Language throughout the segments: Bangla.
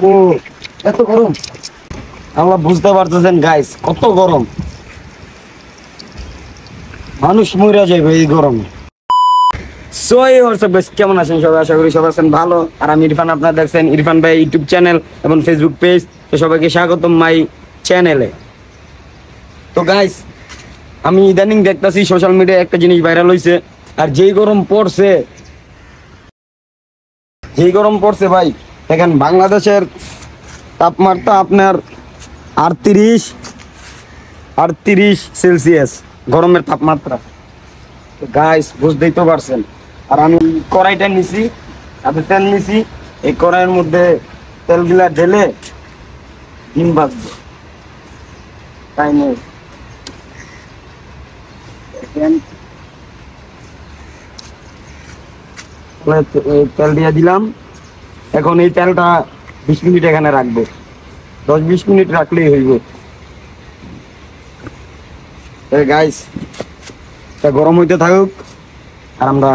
ও এত গরম, আমরা বুঝতে পারতেছেন গাইস কত গরম, মানুষ মরে যাবে এই গরমে। সো এই হোয়াটসঅ্যাপ গাইস, কেমন আছেন সবাই? আশা করি সবাই আছেন ভালো। আর আমি ইরফান, আপনারা দেখছেন ইরফান ভাই ইউটিউব চ্যানেল এবং ফেসবুক পেজ। তো সবাইকে স্বাগতম মাই চ্যানেলে। তো গাইস, আমি ইদানিং দেখতেছি সোশ্যাল মিডিয়ায় একটা জিনিস ভাইরাল হয়েছে। আর যেই গরম পড়ছে, ভাই দেখেন বাংলাদেশের তাপমাত্রা আপনার 38 সেলসিয়াস গরমের তাপমাত্রা। গাইস বুঝতেই তো পারছেন। আর আমি কড়াইটা নিছি, তাতে তেল নিছি, এই কড়াইয়ের মধ্যে তেলগুলা ঢেলে ডিম ভাজবো, তাই নেই তেল দিয়ে দিলাম। এখন এই তেলটা 20 মিনিট এখানে রাখবো, 10-20 মিনিট রাখলেই হইব। গাইস গরম হইতে থাকুক আর আমরা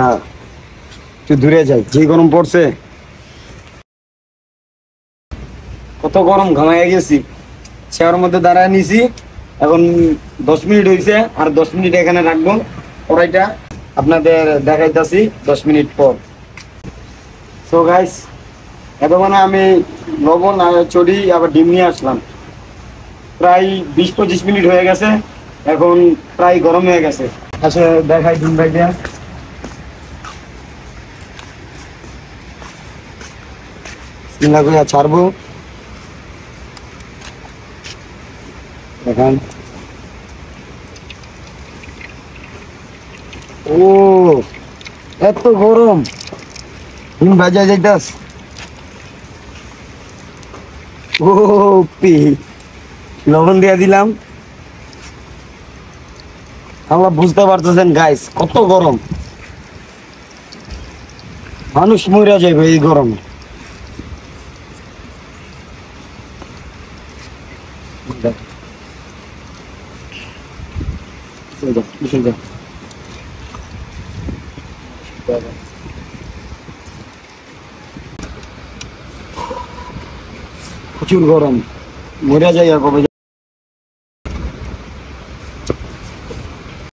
একটু দূরে যাই। যে গরম পড়ছে, কত গরম, ঘামাইয়া গেছি। চেয়ারের মধ্যে দাঁড়ায় নিছি, এখন 10 মিনিট হয়েছে, আর 10 মিনিট এখানে রাখবো কড়াইটা, আপনাদের দেখাইতেছি 10 মিনিট পর। সো গাইস, এতক্ষণে আমি লবণ আর চড়ি আবার ডিম নিয়ে আসলাম। প্রায় 20-25 মিনিট হয়ে গেছে, এখন প্রায় গরম হয়ে গেছে। আচ্ছা দেখাই ডিম ভাইটা। চিন্তা করে ছাড়বো, দেখেন। ও এত গরম, ডিম ভাজা যাইতাস। ও লবণ দিয়ে দিলাম। আমরা বুঝতে পারতেছেন গাইস কত গরম, মানুষ মরে যাবে এই গরমে। প্রচুর গরম, মরে যাই আর কবে।